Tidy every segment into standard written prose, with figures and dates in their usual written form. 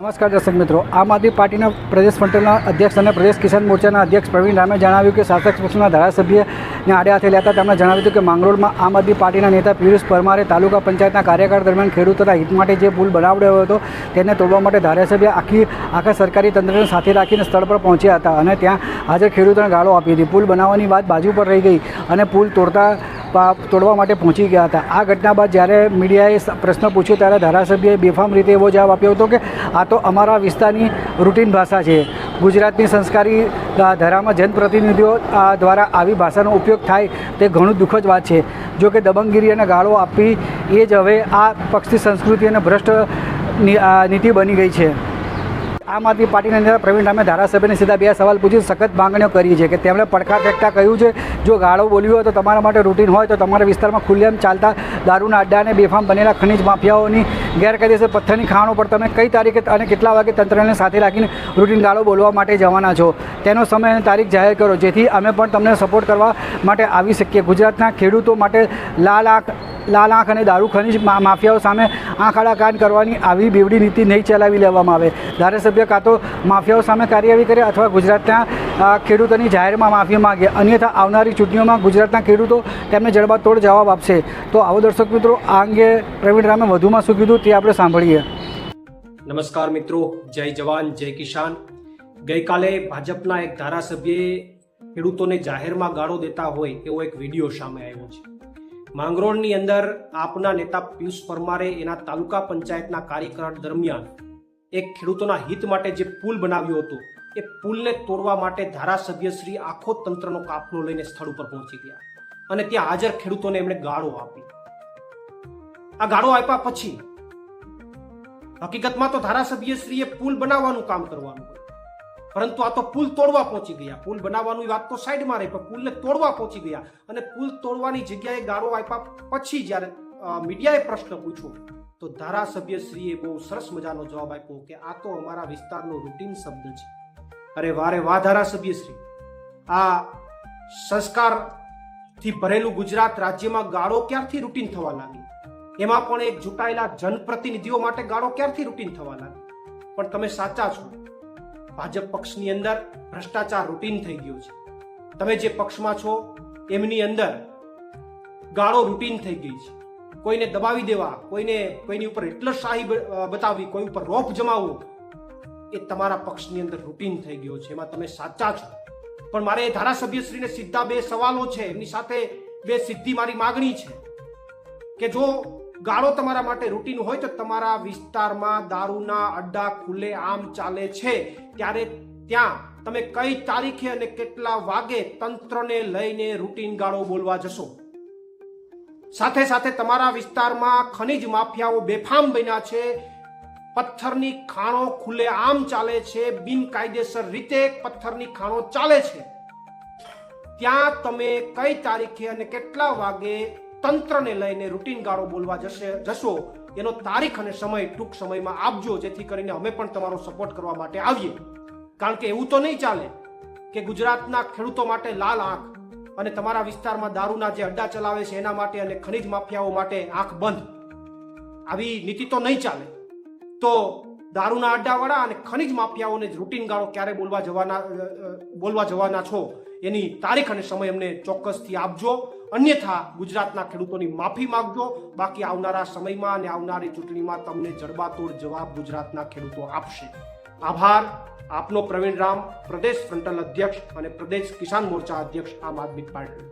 નમસ્કાર દર્શક મિત્રો, આમ આદમી પાર્ટીના પ્રદેશ ફ્રન્ટના અધ્યક્ષ અને પ્રદેશ કિસાન મોરચાના અધ્યક્ષ પ્રવીણ રામે જણાવ્યું કે શાસક પક્ષના ધારાસભ્યને આડે હાથે લેતા તેમણે જણાવ્યું હતું કે માંગરોળમાં આમ આદમી પાર્ટીના નેતા પિયુષ પરમારે તાલુકા પંચાયતના કાર્યકાળ દરમિયાન ખેડૂતોના હિત માટે જે પુલ બનાવડાવ્યો હતો તેને તોડવા માટે ધારાસભ્ય આખા સરકારી તંત્રને સાથે રાખીને સ્થળ પર પહોંચ્યા હતા અને ત્યાં હાજર ખેડૂતોને ગાળો આપી હતી. પુલ બનાવવાની વાત બાજુ પર રહી ગઈ અને પુલ તોડવા માટે પહોંચી ગયા હતા. આ ઘટના બાદ જ્યારે મીડિયાએ પ્રશ્ન પૂછ્યો ત્યારે ધારાસભ્યએ બેફામ રીતે એવો જવાબ આપ્યો હતો કે આ તો અમારા વિસ્તારની રૂટીન ભાષા છે. ગુજરાતની સંસ્કારી ધારામાં જનપ્રતિનિધિઓ દ્વારા આવી ભાષાનો ઉપયોગ થાય તે ઘણું દુઃખદ વાત છે. જો કે દબંગગીરી અને ગાળો આપવી એ જ હવે આ પક્ષની સંસ્કૃતિ અને ભ્રષ્ટ નીતિ બની ગઈ છે. આમ આદમી પાર્ટીના નેતા પ્રવીણ રામે ધારાસભ્યને સીધા બે સવાલ પૂછી સખત માંગણીઓ કરી છે કે તેમણે પડકાર ફેંકતા કહ્યું છે જો ગાળો બોલ્યું હોય તો તમારા માટે રૂટીન હોય તો તમારા વિસ્તારમાં ખુલ્લેઆમ ચાલતા દારૂના અડ્ડા અને બેફામ બનેલા ખનીજ માફિયાઓની ગેરકાયદેસર પથ્થરની ખાણો પર તમે કઈ તારીખે અને કેટલા વાગે તંત્રને સાથે રાખીને રૂટીન ગાળો બોલવા માટે જવાના છો તેનો સમય અને તારીખ જાહેર કરો જેથી અમે પણ તમને સપોર્ટ કરવા માટે આવી શકીએ. ગુજરાતના ખેડૂતો માટે લાલ આંખ અને દારૂ ખનીજ માફિયાઓ સામે આંખ આડા કાન કરવાની આવી બેવડી નીતિ નહીં ચલાવી લેવામાં આવે. ધારાસભ્ય કાં તો માફિયાઓ સામે કાર્યવાહી કરે અથવા ગુજરાતના ખેડૂતોની જાહેરમાં માફી માગે, અન્યથા આવનારી ચૂંટણીઓમાં ગુજરાતના ખેડૂતો તેમને જડબાતોડ જવાબ આપશે. તો આવો દર્શક મિત્રો, આ અંગે પ્રવીણ રામે વધુમાં શું કીધું તે આપણે સાંભળીએ. નમસ્કાર મિત્રો, જય જવાન જય કિસાન. ગઈકાલે ભાજપના એક ધારાસભ્યએ ખેડૂતોને જાહેરમાં ગાળો દેતા હોય એવો એક વિડીયો સામે આવ્યો છે. માંગરોળની અંદર આપના નેતા પિયુષ પરમારે એના તાલુકા પંચાયતના કાર્યકાળ દરમિયાન એક ખેડૂતોના હિત માટે જે પુલ બનાવ્યો હતો એ પુલને તોડવા માટે ધારાસભ્ય શ્રી આખો તંત્રનો કાફલો લઈને સ્થળ ઉપર પહોંચી ગયા અને ત્યાં હાજર ખેડૂતોને એમણે ગાળો આપી. આ ગાળો આપ્યા પછી હકીકતમાં તો ધારાસભ્ય શ્રીએ પુલ બનાવવાનું કામ કરવાનું હોય, પરંતુ આ તો પુલ તોડવા પહોંચી ગયા. પુલ બનાવવાની વાત તો સાઈડમાં રહી, પણ પુલને તોડવા પહોંચી ગયા અને પુલ તોડવાની જગ્યાએ ગાળો આપ્યા પછી જ્યારે મીડિયાએ પ્રશ્ન પૂછ્યો તો ધારાસભ્યશ્રીએ બહુ સરસ મજાનો જવાબ આપ્યો કે આ તો અમારા વિસ્તારનો રૂટીન શબ્દ છે. અરે વારે વાહ ધારાસભ્યશ્રી, આ સંસ્કારથી ભરેલું ગુજરાત રાજ્યમાં ગાળો ક્યારથી રૂટીન થવા લાગી? એમાં પણ એક ચૂંટાયેલા જનપ્રતિનિધિઓ માટે ગાળો ક્યારથી રૂટીન થવા લાગી? પણ તમે સાચા છો, ભાજપ પક્ષની અંદર ભ્રષ્ટાચાર રૂટીન થઈ ગયો છે. તમે જે પક્ષમાં છો એમની અંદર ગાળો રૂટીન થઈ ગઈ છે. કોઈને દબાવી દેવા, કોઈની ઉપર હિટલરશાહી બતાવવી, કોઈ ઉપર રોપ જમાવવો, એ તમારા પક્ષની અંદર રૂટીન થઈ ગયો છે. એમાં તમે સાચા છો. પણ મારે ધારાસભ્યશ્રીને સીધા બે સવાલો છે, એમની સાથે બે સીધી મારી માગણી છે કે જો ગાળો તમારા માટે રૂટીન હોય તો તમારા વિસ્તારમાં દારૂના અડ્ડા ખુલ્લે આમ ચાલે છે ત્યારે ત્યાં તમે કઈ તારીખે અને કેટલા વાગે તંત્રને લઈને રૂટીન ગાળો બોલવા જશો? સાથે સાથે તમારા વિસ્તારમાં ખનીજ માફિયાઓ બેફામ બન્યા છે, પથ્થરની ખાણો ખુલ્લે આમ ચાલે છે, બિનકાયદેસર રીતે પથ્થરની ખાણો ચાલે છે, ત્યાં તમે કઈ તારીખે અને કેટલા વાગે તંત્રને લઈને રૂટીન ગાળો બોલવા જશો એનો તારીખ અને સમય ટૂંક સમયમાં આપજો, જેથી કરીને અમે પણ તમારો સપોર્ટ કરવા માટે આવીએ. કારણ કે એવું તો નહીં ચાલે કે ગુજરાતના ખેડૂતો માટે લાલ આંખ અને તમારા વિસ્તારમાં દારૂના જે અડ્ડા ચલાવે છે એના માટે અને ખનીજ માફિયાઓ માટે આંખ બંધ. આવી નીતિ તો નહીં ચાલે. તો દારૂના અડ્ડાવાળા અને ખનીજ માફિયાઓને રૂટીન ગાળો ક્યારે બોલવા જવાના છો એની તારીખ અને સમય અમને ચોક્કસથી આપજો, અન્યથા ગુજરાતના ખેડૂતોની માફી માંગજો. બાકી આવનારા સમયમાં અને આવનારી ચૂંટણીમાં તમને જડબાતોડ જવાબ ગુજરાતના ખેડૂતો આપશે. આભાર. આપનો પ્રવીણ રામ, પ્રદેશ ફ્રન્ટલ અધ્યક્ષ અને પ્રદેશ કિસાન મોરચા અધ્યક્ષ, આમ આદમી પાર્ટી.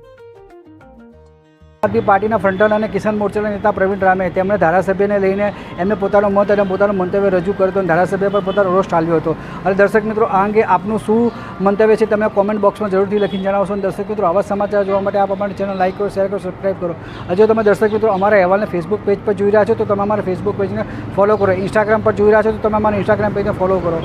આમ આદમી પાર્ટીના ફ્રન્ટલ અને કિસાન મોરચાના નેતા પ્રવીણ રામે તેમણે ધારાસભ્યને લઈને એમને પોતાનો મત અને પોતાનું મંતવ્ય રજૂ કર્યું હતું અને ધારાસભ્ય પર પોતાનો રોષ ઠાલવ્યો હતો. અને દર્શક મિત્રો, આ અંગે આપનું શું મંતવ્ય છે તમે કોમેન્ટ બોક્સમાં જરૂરથી લખીને જણાવશો. અને દર્શક મિત્રો, આવા સમાચાર જોવા માટે આપ અમારી ચેનલ લાઈક કરો, શેર કરો, સબસ્ક્રાઈબ કરો. હજુ તમે દર્શક મિત્રો અમારા અહેવાલને ફેસબુક પેજ પર જોઈ રહ્યા છો તો તમે અમારા ફેસબુક પેજને ફોલો કરો. ઇન્સ્ટાગ્રામ પર જોઈ રહ્યા છો તો તમે અમારા ઇન્સ્ટાગ્રામ પેજને ફોલો કરો.